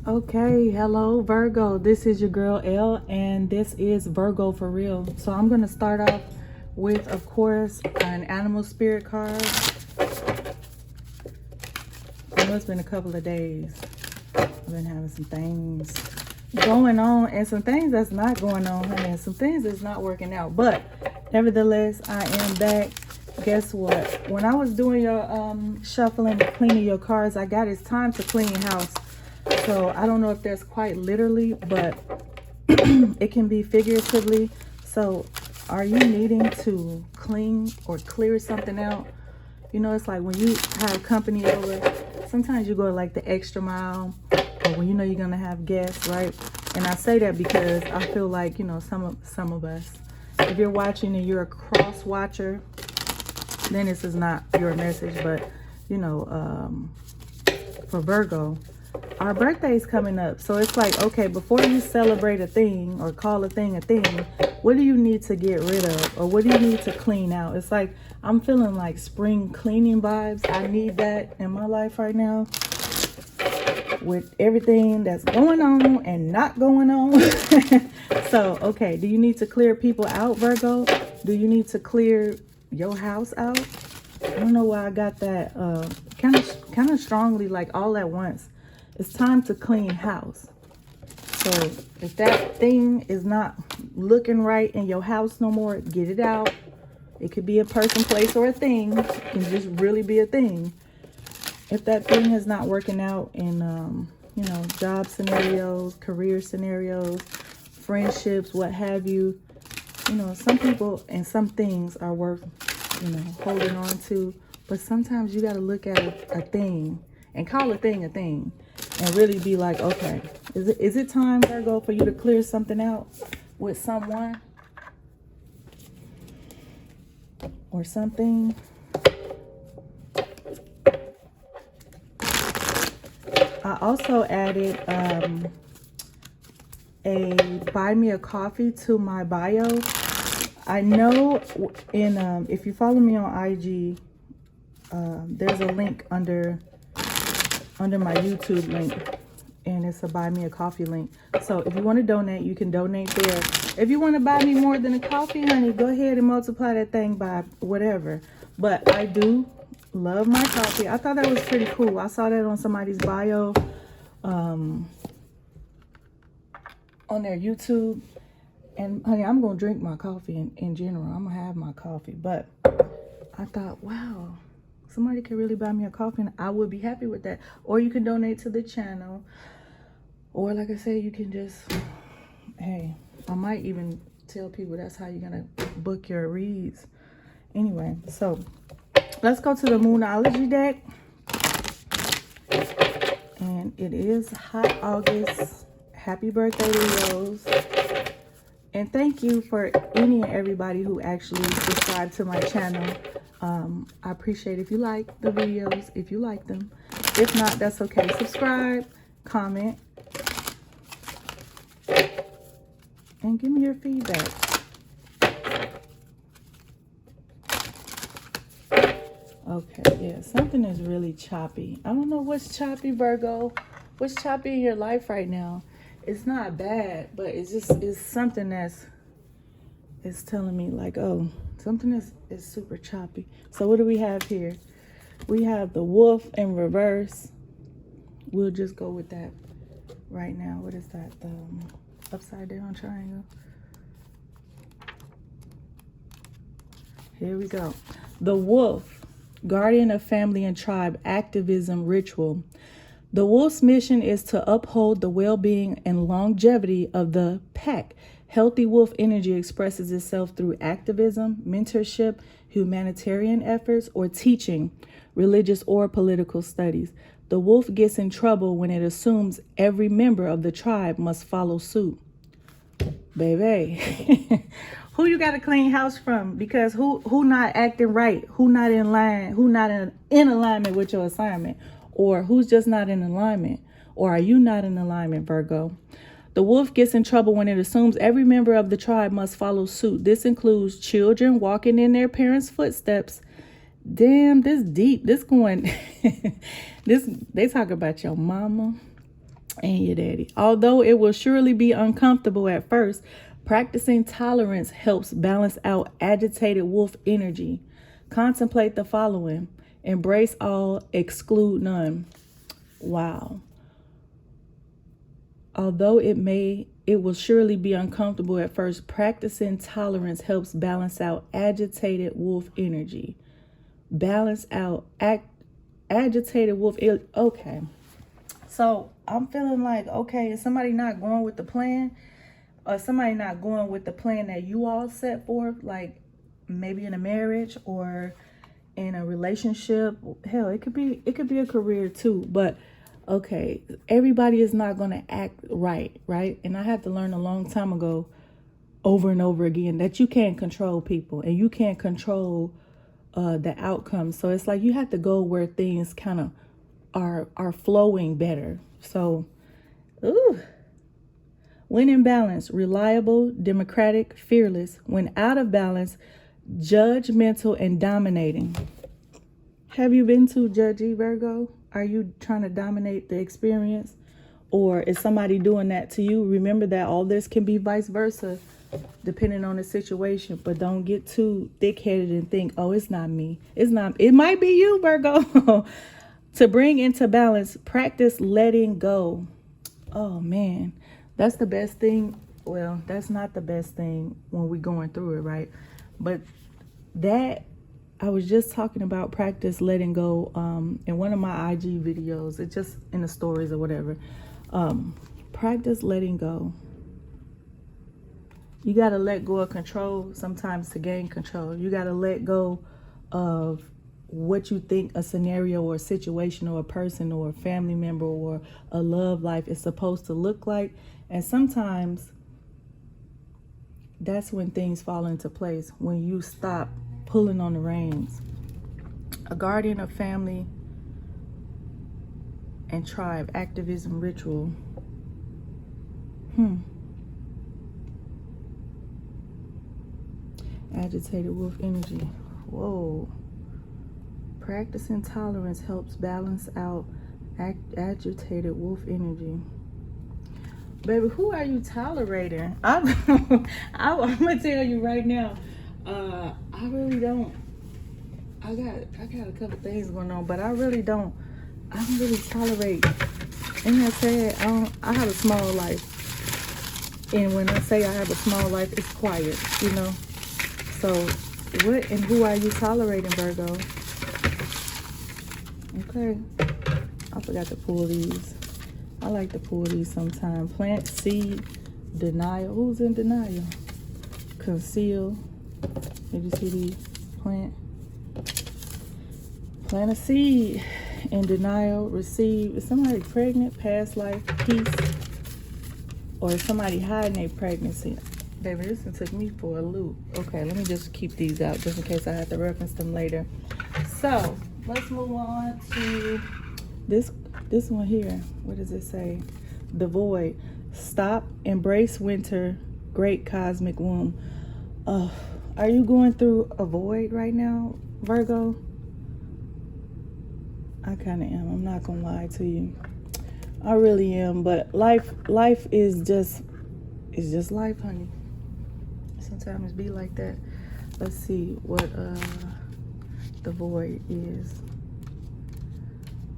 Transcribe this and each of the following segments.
Okay, hello Virgo. This is your girl L, and this is Virgo for real. So I'm gonna start off with, of course, an animal spirit card. I know it's been a couple of days. I've been having some things going on and some things that's not going on, and some things that's not working out. But nevertheless, I am back. Guess what? When I was doing your shuffling, cleaning your cards, I got it's time to clean house. So I don't know if that's quite literally, but it can be figuratively. So are you needing to clean or clear something out? You know, it's like when you have company over, sometimes you go like the extra mile, or when you know you're gonna have guests, right? And I say that because I feel like, you know, some of us, if you're watching and you're a cross watcher, then this is not your message. But you know, for Virgo, our birthday's coming up. So it's like, okay, before you celebrate a thing or call a thing, what do you need to get rid of? Or what do you need to clean out? It's like, I'm feeling like spring cleaning vibes. I need that in my life right now. With everything that's going on and not going on. So, okay, do you need to clear people out, Virgo? Do you need to clear your house out? I don't know why I got that kind of strongly, like all at once. It's time to clean house. So if that thing is not looking right in your house no more, get it out. It could be a person, place, or a thing. It can just really be a thing. If that thing is not working out in, you know, job scenarios, career scenarios, friendships, what have you, you know, some people and some things are worth, you know, holding on to. But sometimes you got to look at a thing and call a thing, and really be like, okay, is it time, Virgo, for you to clear something out with someone or something? I also added a buy me a coffee to my bio. I know in if you follow me on IG, there's a link under my YouTube link, and it's a buy me a coffee link. So if you want to donate, you can donate there. If you want to buy me more than a coffee, honey, go ahead and multiply that thing by whatever. But I do love my coffee. I thought that was pretty cool. I saw that on somebody's bio on their YouTube. And honey, I'm gonna drink my coffee in general. I'm gonna have my coffee. But I thought, wow, somebody could really buy me a coffee, and I would be happy with that. Or you can donate to the channel. Or like I said, you can just, hey, I might even tell people that's how you're gonna book your reads. Anyway, so let's go to the Moonology deck. And it is hot August. Happy birthday, Leos. And thank you for any and everybody who actually subscribed to my channel. I appreciate if you like the videos, if you like them. If not, that's okay. Subscribe, comment, and give me your feedback. Okay, yeah, something is really choppy. I don't know what's choppy, Virgo. What's choppy in your life right now? It's not bad, but it's something it's telling me like, oh, something is super choppy. So what do we have here? We have the wolf in reverse. We'll just go with that right now. What is that? The upside down triangle. Here we go. The wolf, guardian of family and tribe, activism, ritual. The wolf's mission is to uphold the well-being and longevity of the pack. Healthy wolf energy expresses itself through activism, mentorship, humanitarian efforts, or teaching, religious or political studies. The wolf gets in trouble when it assumes every member of the tribe must follow suit. Baby, who you got to clean house from? Because who not acting right? Who not in line? Who not in alignment with your assignment? Or who's just not in alignment? Or are you not in alignment, Virgo? The wolf gets in trouble when it assumes every member of the tribe must follow suit. This includes children walking in their parents' footsteps. Damn, this deep. This going, they talk about your mama, and your daddy. Although it will surely be uncomfortable at first, practicing tolerance helps balance out agitated wolf energy. Contemplate the following: embrace all, exclude none. Wow. Although it will surely be uncomfortable at first, practicing tolerance helps balance out agitated wolf energy. Balance out agitated wolf. Okay. So I'm feeling like, okay, is somebody not going with the plan? Or somebody not going with the plan that you all set forth? Like maybe in a marriage or in a relationship. Hell, it could be a career too. But okay, everybody is not going to act right? And I had to learn a long time ago, over and over again, that you can't control people and you can't control the outcome. So it's like you have to go where things kind of are flowing better. So, when in balance, reliable, democratic, fearless. When out of balance, judgmental and dominating. Have you been too judgy, Virgo? Are you trying to dominate the experience? Or is somebody doing that to you? Remember that all this can be vice versa, depending on the situation. But don't get too thick-headed and think, oh, it's not me. It might be you, Virgo. To bring into balance, practice letting go. Oh, man. That's the best thing. Well, that's not the best thing when we're going through it, right? But that, I was just talking about practice letting go in one of my IG videos. It's just in the stories or whatever. Practice letting go. You got to let go of control sometimes to gain control. You got to let go of what you think a scenario or a situation or a person or a family member or a love life is supposed to look like. And sometimes that's when things fall into place, when you stop pulling on the reins. A guardian of family and tribe, activism, ritual. Agitated wolf energy. Whoa. Practicing tolerance helps balance out agitated wolf energy. Baby, who are you tolerating? I'm gonna tell you right now. I really don't. I got a couple things going on, but I don't really tolerate. Ain't that sad? I have a small life, and when I say I have a small life, it's quiet, you know. So, what and who are you tolerating, Virgo? Okay, I forgot to pull these. I like to pull these sometimes. Plant, seed, denial. Who's in denial? Conceal. Did you see these? Plant a seed. In denial, receive. Is somebody pregnant? Past life, peace. Or is somebody hiding their pregnancy? Baby, this one took me for a loop. Okay, let me just keep these out just in case I have to reference them later. So, let's move on to this one here. What does it say? The void. Stop, embrace winter, great cosmic womb. Are you going through a void right now, Virgo? I kind of am. I'm not going to lie to you. I really am. But life is just life, honey. Sometimes it be like that. Let's see what the void is.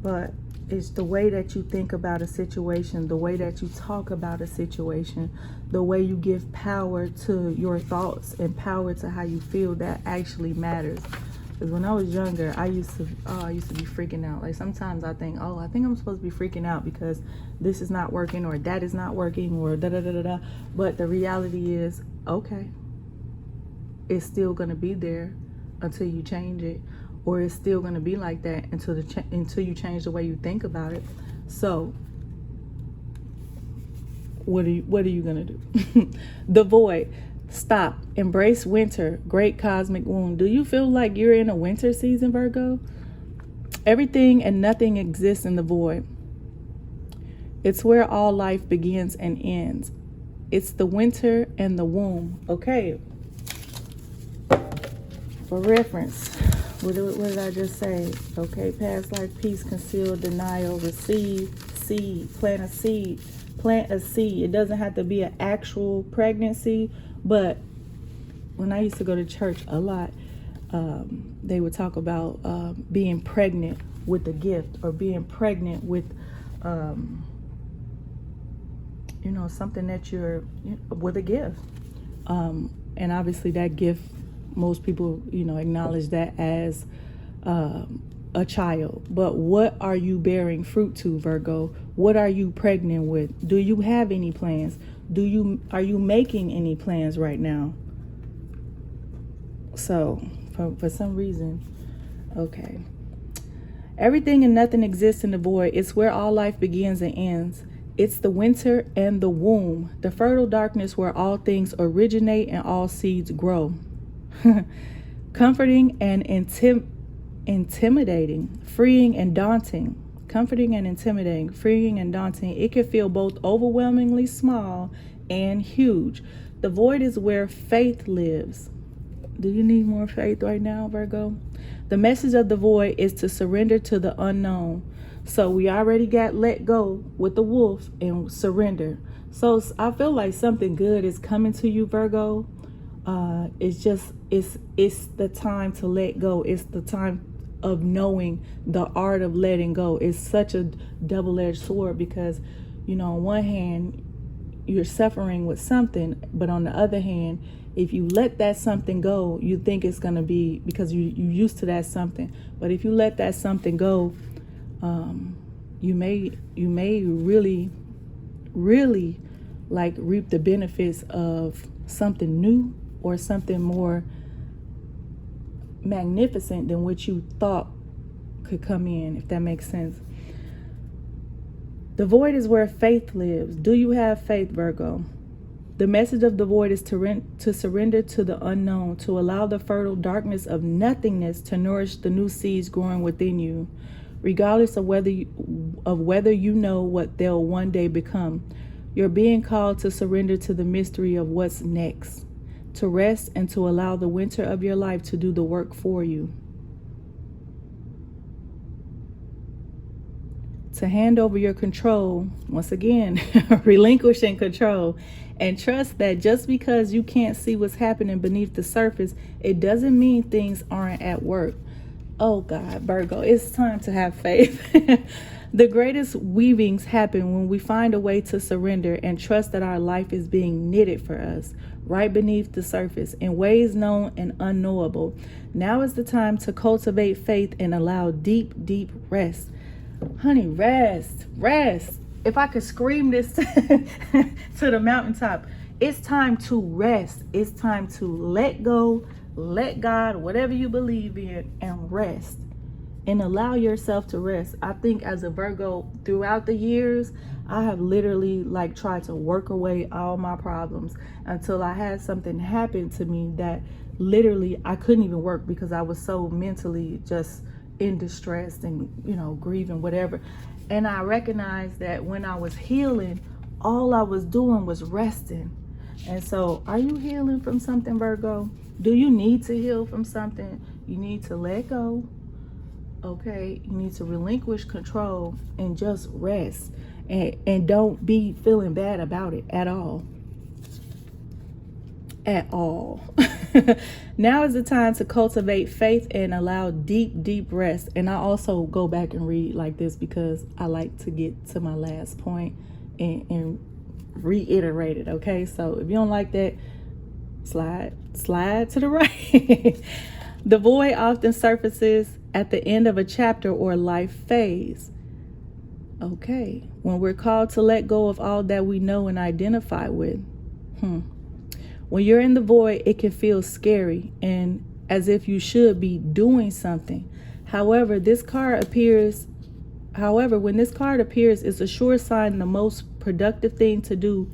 But it's the way that you think about a situation, the way that you talk about a situation, the way you give power to your thoughts and power to how you feel, that actually matters. Because when I was younger, I used to be freaking out. Like sometimes I think, I think I'm supposed to be freaking out because this is not working or that is not working or da-da-da-da-da. But the reality is, okay, it's still going to be there until you change it. Or it's still going to be like that until you change the way you think about it. So, what are you going to do? The void. Stop. Embrace winter. Great cosmic womb. Do you feel like you're in a winter season, Virgo? Everything and nothing exists in the void. It's where all life begins and ends. It's the winter and the womb. Okay. For reference. What did I just say? Okay, past life, peace, conceal, denial, receive, seed, plant a seed. Plant a seed. It doesn't have to be an actual pregnancy, but when I used to go to church a lot, they would talk about being pregnant with a gift, or being pregnant with, something that with a gift. And obviously that gift, most people, acknowledge that as a child. But what are you bearing fruit to, Virgo? What are you pregnant with? Do you have any plans? Are you making any plans right now? So for some reason, okay. Everything and nothing exists in the void. It's where all life begins and ends. It's the winter and the womb, the fertile darkness where all things originate and all seeds grow. Comforting and intimidating, freeing and daunting. Comforting and intimidating, freeing and daunting. It can feel both overwhelmingly small and huge. The void is where faith lives. Do you need more faith right now, Virgo? The message of the void is to surrender to the unknown. So we already got let go with the wolf and surrender. So I feel like something good is coming to you, Virgo. It's the time to let go. It's the time of knowing the art of letting go. It's such a double-edged sword because, on one hand, you're suffering with something, but on the other hand, if you let that something go, you think it's going to be because you're used to that something. But if you let that something go, you may really, really like reap the benefits of something new or something more magnificent than what you thought could come in, if that makes sense. The void is where faith lives. Do you have faith, Virgo? The message of the void is to surrender to the unknown, to allow the fertile darkness of nothingness to nourish the new seeds growing within you, regardless of whether you know what they'll one day become. You're being called to surrender to the mystery of what's next, to rest and to allow the winter of your life to do the work for you. To hand over your control, once again, relinquishing control, and trust that just because you can't see what's happening beneath the surface, it doesn't mean things aren't at work. Oh God, Virgo, it's time to have faith. The greatest weavings happen when we find a way to surrender and trust that our life is being knitted for us, right beneath the surface, in ways known and unknowable. Now is the time to cultivate faith and allow deep, deep rest. Honey, rest. If I could scream this to the mountaintop, it's time to rest. It's time to let go, let God, whatever you believe in, and rest. And allow yourself to rest. I think as a Virgo, throughout the years, I have literally tried to work away all my problems until I had something happen to me that literally I couldn't even work because I was so mentally just in distress and, grieving, whatever. And I recognized that when I was healing, all I was doing was resting. And so, are you healing from something, Virgo? Do you need to heal from something? You need to let go. Okay, you need to relinquish control and just rest, and don't be feeling bad about it at all. Now is the time to cultivate faith and allow deep, deep rest. And I also go back and read like this because I like to get to my last point and reiterate it. Okay, so if you don't like that, slide to the right. The void often surfaces at the end of a chapter or life phase. Okay, when we're called to let go of all that we know and identify with. When you're in the void, it can feel scary and as if you should be doing something. However, when this card appears, it's a sure sign the most productive thing to do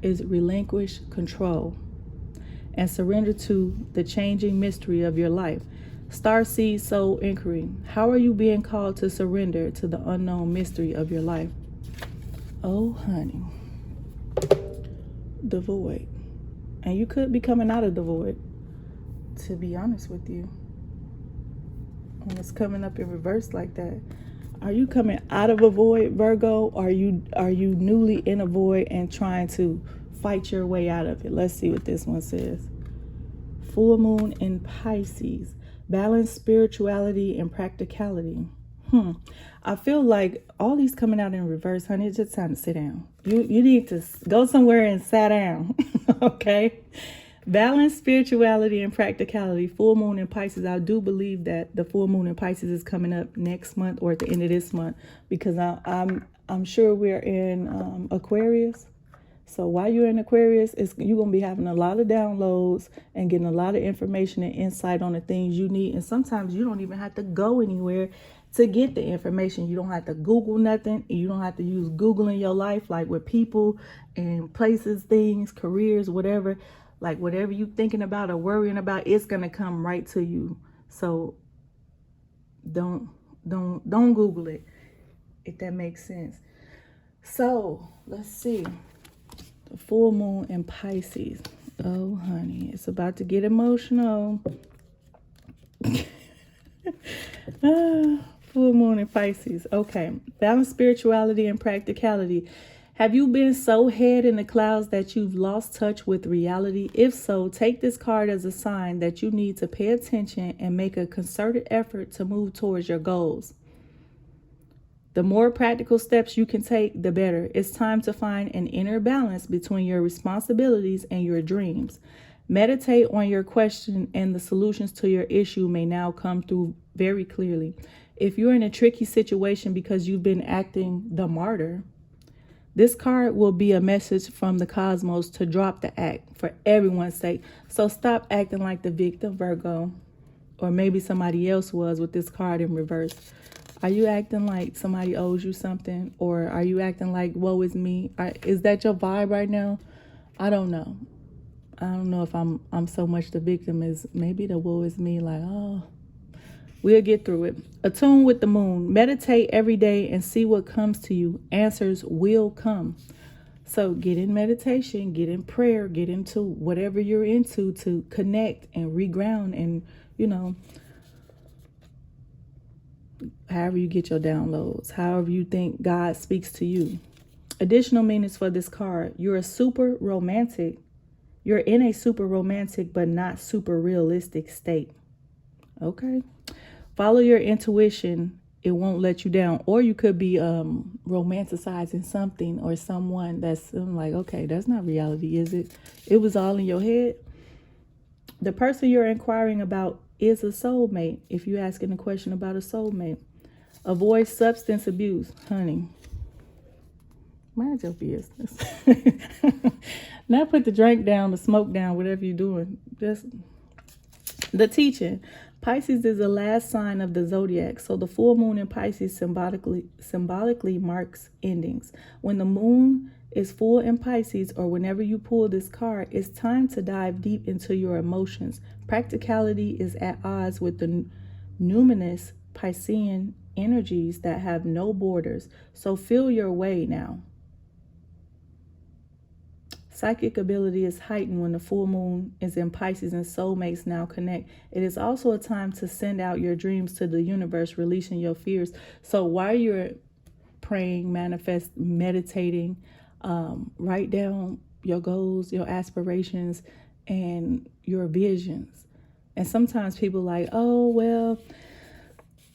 is relinquish control and surrender to the changing mystery of your life. Starseed Soul Inquiry. How are you being called to surrender to the unknown mystery of your life? Oh, honey. The void. And you could be coming out of the void, to be honest with you. And it's coming up in reverse like that. Are you coming out of a void, Virgo? Or are you newly in a void and trying to fight your way out of it? Let's see what this one says. Full moon in Pisces. Balance spirituality and practicality. I feel like all these coming out in reverse, honey. It's just time to sit down. You need to go somewhere and sit down. Okay? Balance spirituality and practicality. Full moon in Pisces. I do believe that the full moon in Pisces is coming up next month or at the end of this month, because I'm sure we're in Aquarius. So while you're in Aquarius, you're going to be having a lot of downloads and getting a lot of information and insight on the things you need. And sometimes you don't even have to go anywhere to get the information. You don't have to Google nothing. You don't have to use Google in your life, like with people and places, things, careers, whatever. Like whatever you're thinking about or worrying about, it's going to come right to you. So don't Google it, if that makes sense. So let's see. The full moon in Pisces. Oh, honey, it's about to get emotional. Full moon in Pisces. Okay. Balance spirituality and practicality. Have you been so head in the clouds that you've lost touch with reality? If so, take this card as a sign that you need to pay attention and make a concerted effort to move towards your goals. The more practical steps you can take, the better. It's time to find an inner balance between your responsibilities and your dreams. Meditate on your question, and the solutions to your issue may now come through very clearly. If you're in a tricky situation because you've been acting the martyr, this card will be a message from the cosmos to drop the act for everyone's sake. So stop acting like the victim, Virgo, or maybe somebody else was with this card in reverse. Are you acting like somebody owes you something, or are you acting like woe is me? Is that your vibe right now? I don't know. I don't know if I'm so much the victim as maybe the woe is me, like, oh, we'll get through it. Attune with the moon. Meditate every day and see what comes to you. Answers will come. So get in meditation, get in prayer, get into whatever you're into to connect and reground and, however you get your downloads, however you think God speaks to you. Additional meanings for this card. You're in a super romantic but not super realistic state. Okay. Follow your intuition. It won't let you down. Or you could be romanticizing something or someone that's like, okay, that's not reality, is it? It was all in your head. The person you're inquiring about is a soulmate. If you're asking a question about a soulmate. Avoid substance abuse, honey. Mind your business. Now put the drink down, the smoke down, whatever you're doing. Just the teaching. Pisces is the last sign of the zodiac, so the full moon in Pisces symbolically marks endings. When the moon is full in Pisces, or whenever you pull this card, it's time to dive deep into your emotions. Practicality is at odds with the numinous Piscean energies that have no borders, so feel your way now. Psychic ability is heightened when the full moon is in Pisces and soulmates now connect. It is also a time to send out your dreams to the universe, releasing your fears. So while you're praying, manifest, meditating, write down your goals, your aspirations, and your visions. And sometimes people like, oh, well,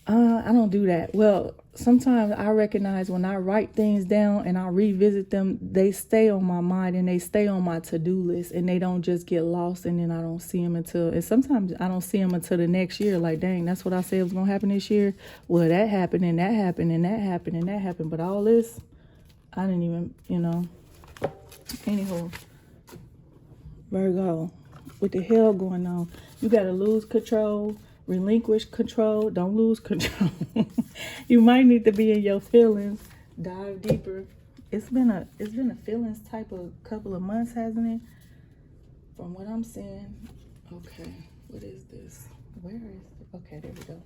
I don't do that. Well, sometimes I recognize when I write things down and I revisit them, they stay on my mind and they stay on my to-do list, and they don't just get lost and then I don't see them and sometimes I don't see them until the next year. Like, dang, that's what I said was going to happen this year. Well, that happened and that happened and that happened and that happened. But all this, I didn't even, Anywho, Virgo, what the hell going on? You got to lose control. Relinquish control. Don't lose control. You might need to be in your feelings. Dive deeper. It's been a feelings type of couple of months, hasn't it? From what I'm seeing. Okay, what is this? Where is it? Okay, there we go.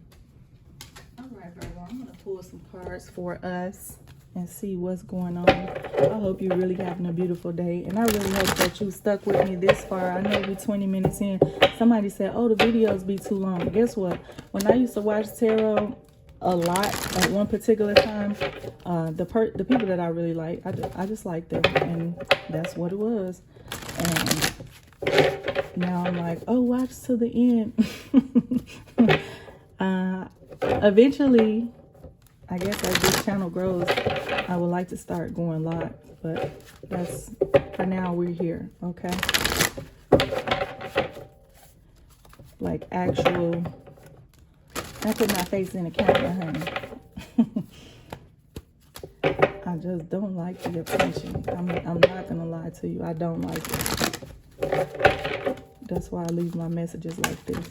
All right, Virgo, I'm gonna pull some cards for us and see what's going on. I hope you're really having a beautiful day, and I really hope that you stuck with me this far. I know we're 20 minutes in. Somebody said, oh, the videos be too long. Guess what? When I used to watch tarot a lot at one particular time. The people that I really like, I just liked them, and that's what it was. And now I'm like, oh, watch to the end. Eventually, I guess as this channel grows, I would like to start going live, but that's, for now, we're here, okay? Like actual, I put my face in the camera, honey. I just don't like the attention. I'm not gonna lie to you, I don't like it. That's why I leave my messages like this.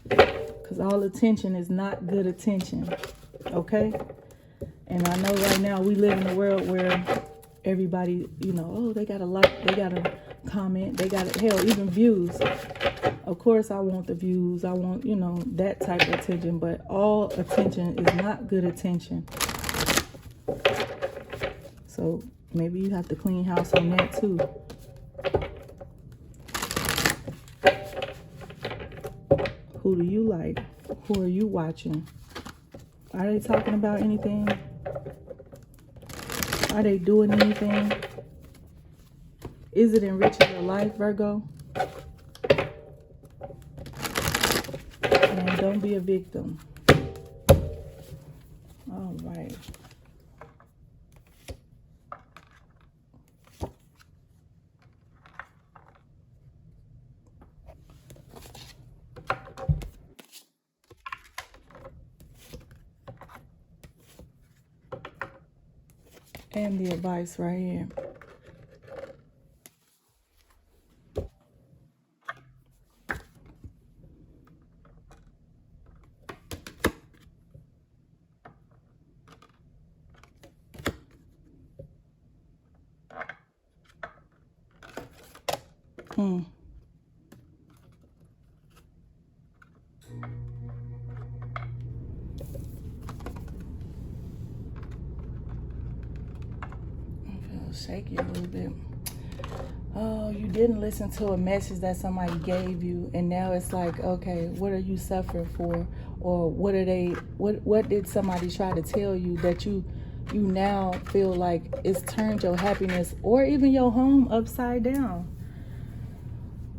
Because all attention is not good attention, okay? And I know right now we live in a world where everybody, you know, oh, they gotta like, they gotta comment, they gotta, hell, even views. Of course I want the views, I want, you know, that type of attention, but all attention is not good attention. So maybe you have to clean house on that too. Who do you like? Who are you watching? Are they talking about anything? Are they doing anything? Is it enriching your life, Virgo? And don't be a victim. All right. And the advice right here. Shaky a little bit. Oh, you didn't listen to a message that somebody gave you, and now it's like, okay, what are you suffering for? Or what are they, what did somebody try to tell you that you now feel like it's turned your happiness or even your home upside down?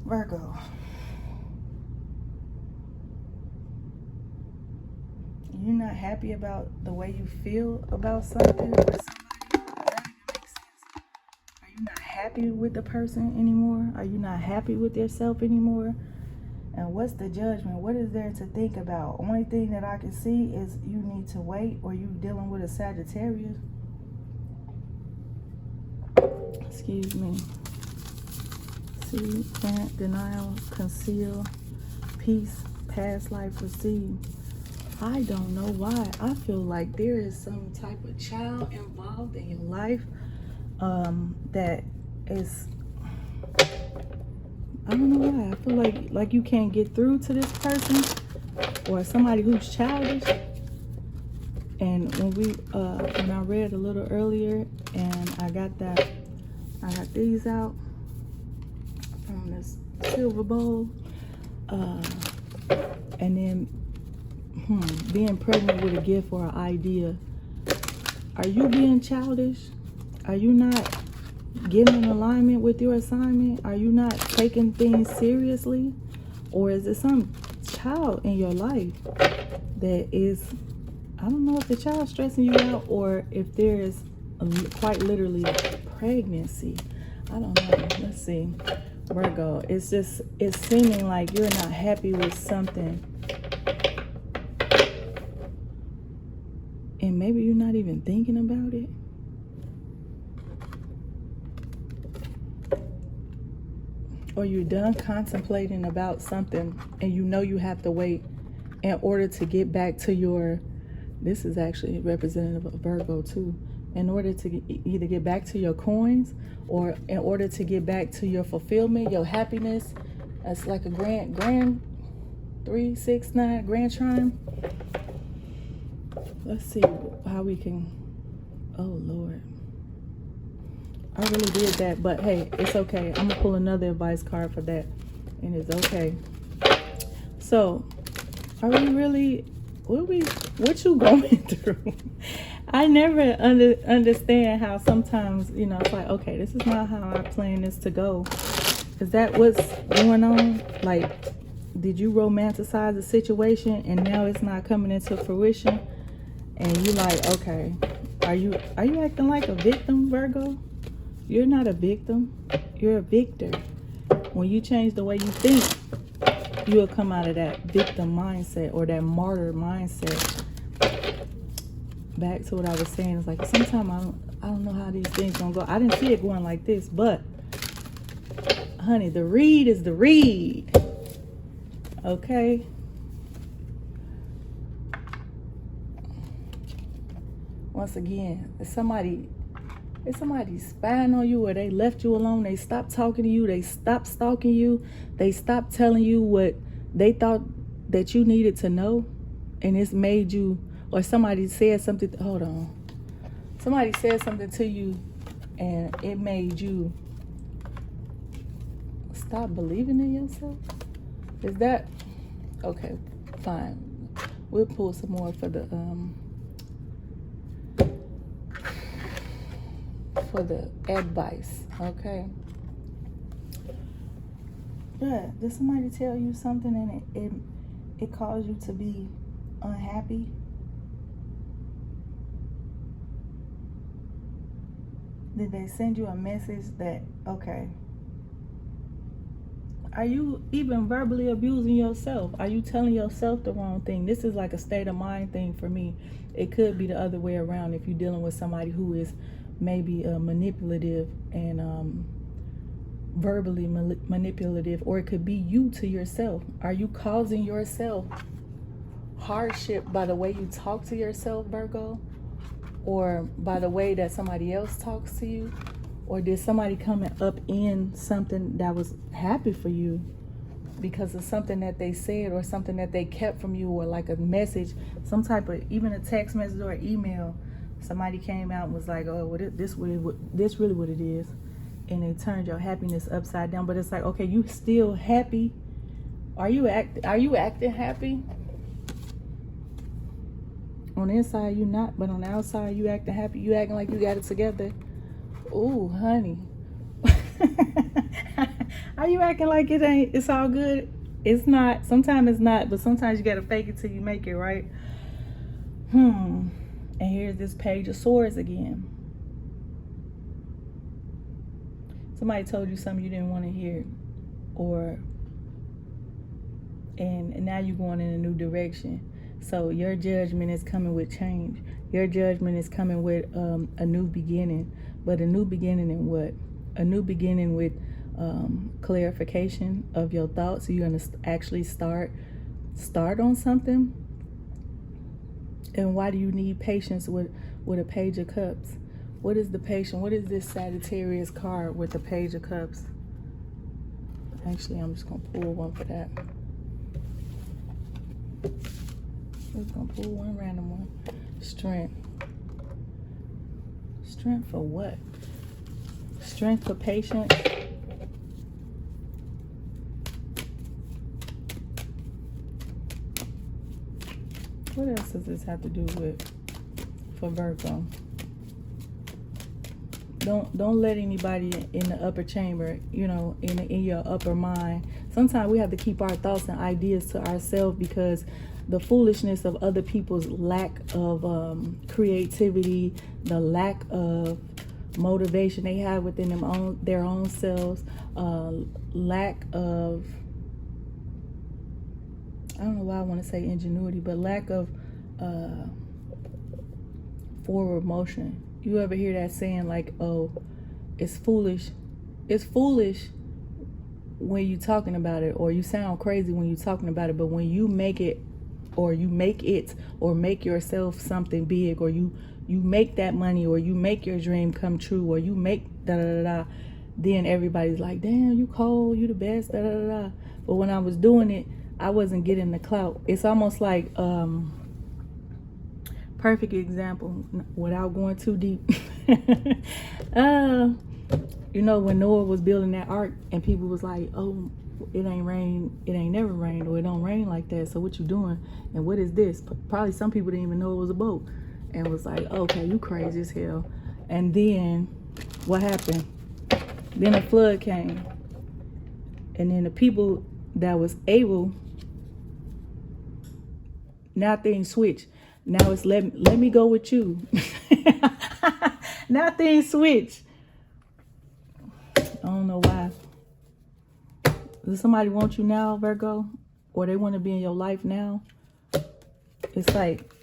Virgo, you're not happy about the way you feel about something? Not happy with the person anymore? Are you not happy with yourself anymore? And what's the judgment? What is there to think about? Only thing that I can see is you need to wait, or you dealing with a Sagittarius. Excuse me. See, plant, denial, conceal, peace, past life received. I don't know why. I feel like there is some type of child involved in your life that is, I don't know why. I feel like you can't get through to this person, or somebody who's childish. And when I read a little earlier, and I got these out from this silver bowl, and then being pregnant with a gift or an idea. Are you being childish? Are you not getting in alignment with your assignment? Are you not taking things seriously? Or is it some child in your life that is, I don't know if the child's stressing you out, or if there is quite literally a pregnancy. I don't know. Let's see. Virgo, it's seeming like you're not happy with something. And maybe you're not even thinking about it. Or you're done contemplating about something, and you know you have to wait in order to get back to your, this is actually representative of Virgo too, in order to either get back to your coins, or in order to get back to your fulfillment, your happiness. That's like a grand 3, 6, 9 grand trine. Let's see how we can, oh Lord. I really did that, but hey, it's okay. I'm gonna pull another advice card for that, and it's okay. So, are we really, what are we What you going through? I never understand how sometimes, you know, it's like, okay, this is not how I plan this to go. Is that what's going on? Like, did you romanticize the situation and now it's not coming into fruition? And you like, okay, are you acting like a victim, Virgo? You're not a victim. You're a victor. When you change the way you think, you'll come out of that victim mindset or that martyr mindset. Back to what I was saying, it's like sometimes I don't know how these things gonna go. I didn't see it going like this, but honey, the read is the read. Okay. Once again, if somebody spying on you, or they left you alone, they stopped talking to you, they stopped stalking you, they stopped telling you what they thought that you needed to know, and it's made you, or somebody said something, somebody said something to you and it made you stop believing in yourself. Is that okay? Fine, we'll pull some more for the advice. Okay. Yeah, did somebody tell you something and it caused you to be unhappy? Did they send you a message that, okay, are you even verbally abusing yourself? Are you telling yourself the wrong thing? This is like a state of mind thing for me. It could be the other way around if you're dealing with somebody who is maybe manipulative and verbally manipulative, or it could be you to yourself. Are you causing yourself hardship by the way you talk to yourself, Virgo? Or by the way that somebody else talks to you? Or did somebody come up in something that was happy for you because of something that they said or something that they kept from you, or like a message, some type of, even a text message or email, somebody came out and was like, oh, well, this really what it is, and they turned your happiness upside down. But it's like, okay, you still happy? Are you acting happy? On the inside, you not, but on the outside, you acting happy. You acting like you got it together. Ooh, honey. Are you acting like it's all good? It's not. Sometimes it's not, but sometimes you gotta fake it till you make it, right? And here's this Page of Swords again. Somebody told you something you didn't want to hear, and now you're going in a new direction. So your judgment is coming with change. Your judgment is coming with a new beginning. But a new beginning in what? A new beginning with clarification of your thoughts. So you're going to actually start on something. And why do you need patience with a Page of Cups? What is the patience? What is this Sagittarius card with the Page of Cups? Actually, I'm just going to pull one for that. I'm just going to pull one random one. Strength. Strength for what? Strength for patience. What else does this have to do with for Virgo? Don't let anybody in the upper chamber, you know, in your upper mind. Sometimes we have to keep our thoughts and ideas to ourselves, because the foolishness of other people's lack of creativity, the lack of motivation they have within their own selves, lack of, I don't know why I want to say ingenuity, but lack of forward motion. You ever hear that saying like, oh, it's foolish. It's foolish when you're talking about it, or you sound crazy when you're talking about it, but when you make it, or make yourself something big, or you make that money, or you make your dream come true, or you make da-da-da-da, then everybody's like, damn, you cold, you the best, da-da-da-da. But when I was doing it, I wasn't getting the clout. It's almost like, perfect example, without going too deep. You know, when Noah was building that ark, and people was like, oh, it ain't rain, it ain't never rained, or it don't rain like that. So what you doing? And what is this? Probably some people didn't even know it was a boat and was like, okay, you crazy as hell. And then what happened? Then a flood came. And then the people that was able, now things switch. Now it's let me go with you. Now things switch. I don't know why. Does somebody want you now, Virgo? Or they want to be in your life now? It's like,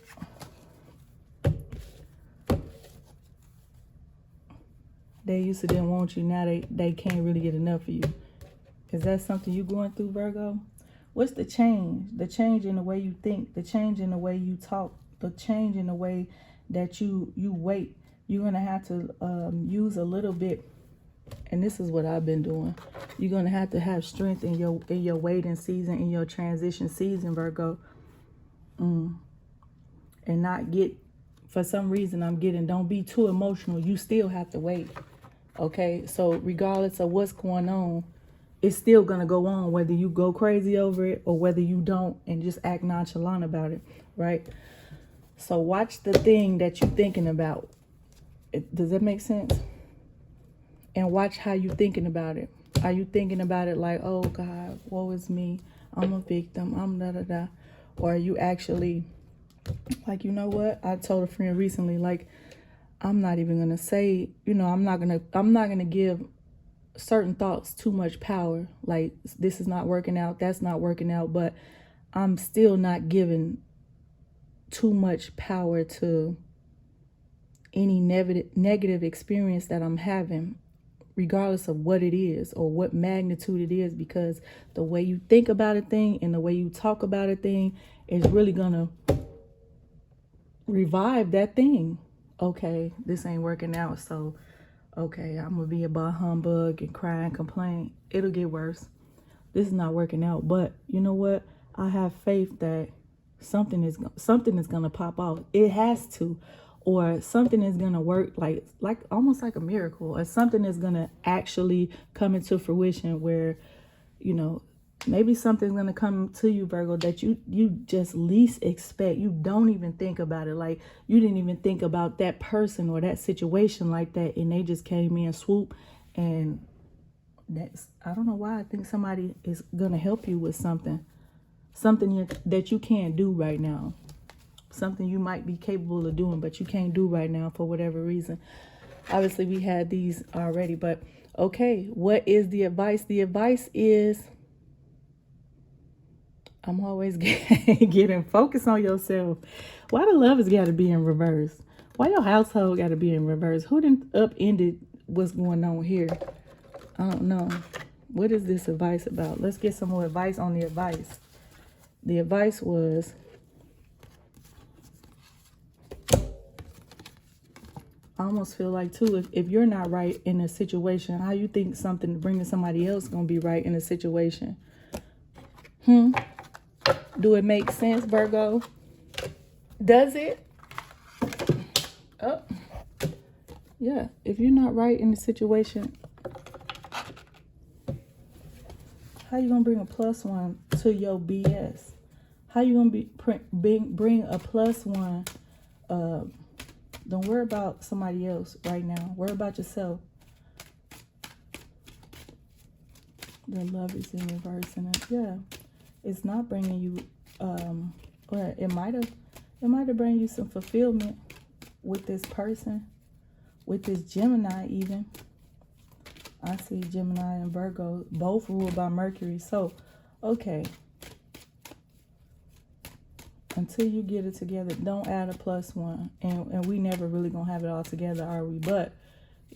they used to didn't want you, now they can't really get enough of you. Is that something you going through, Virgo? What's the change? The change in the way you think, the change in the way you talk, the change in the way that you wait. You're going to have to use a little bit, and this is what I've been doing. You're going to have strength in your waiting season, in your transition season, Virgo. And not get, for some reason I'm getting, don't be too emotional. You still have to wait. Okay? So regardless of what's going on, it's still going to go on, whether you go crazy over it or whether you don't and just act nonchalant about it, right? So watch the thing that you're thinking about. Does that make sense? And watch how you're thinking about it. Are you thinking about it like, oh God, woe is me, I'm a victim, I'm da-da-da? Or are you actually like, you know what? I told a friend recently, like, I'm not even going to say, I'm not going to give certain thoughts too much power. Like, this is not working out, that's not working out, but I'm still not giving too much power to any negative experience that I'm having, regardless of what it is or what magnitude it is, because the way you think about a thing and the way you talk about a thing is really gonna revive that thing. Okay, this ain't working out, so okay, I'm gonna be a bah humbug and cry and complain. It'll get worse. This is not working out, but you know what? I have faith that something is gonna pop off. It has to, or something is gonna work, like almost like a miracle, or something is gonna actually come into fruition where, maybe something's gonna come to you, Virgo, that you just least expect. You don't even think about it. Like, you didn't even think about that person or that situation like that, and they just came in, swoop, and I don't know why I think somebody is gonna help you with something that you can't do right now, something you might be capable of doing, but you can't do right now for whatever reason. Obviously, we had these already, but okay, what is the advice? The advice is, I'm always getting focused on yourself. Why the love has got to be in reverse? Why your household got to be in reverse? Who didn't upended what's going on here? I don't know. What is this advice about? Let's get some more advice on the advice. The advice was, I almost feel like too, if you're not right in a situation, how you think something bringing somebody else gonna be right in a situation? Do it make sense, Virgo? Does it? Oh, yeah. If you're not right in the situation, how you gonna bring a +1 to your BS? How you gonna bring a +1? Don't worry about somebody else right now. Worry about yourself. The love is in reverse, and yeah, it's not bringing you. Or it might have bring you some fulfillment with this person, with this Gemini even. I see Gemini and Virgo both ruled by Mercury. So, okay. Until you get it together, don't add a +1. And we never really gonna have it all together, are we? But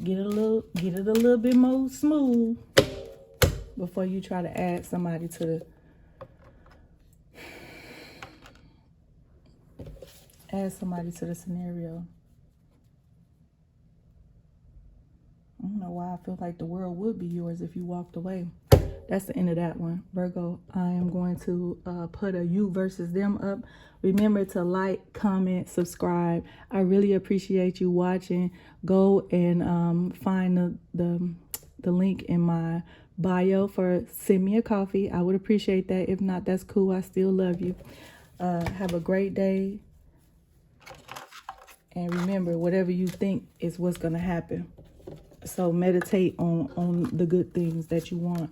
get it a little bit more smooth before you try to add somebody to the scenario. I don't know why I feel like the world would be yours if you walked away. That's the end of that one, Virgo. I am going to put a you versus them up. Remember to like, comment, subscribe. I really appreciate you watching. Go and find the the link in my bio for send me a coffee. I would appreciate that. If not, that's cool. I still love you. Have a great day. And remember, whatever you think is what's going to happen. So meditate on the good things that you want.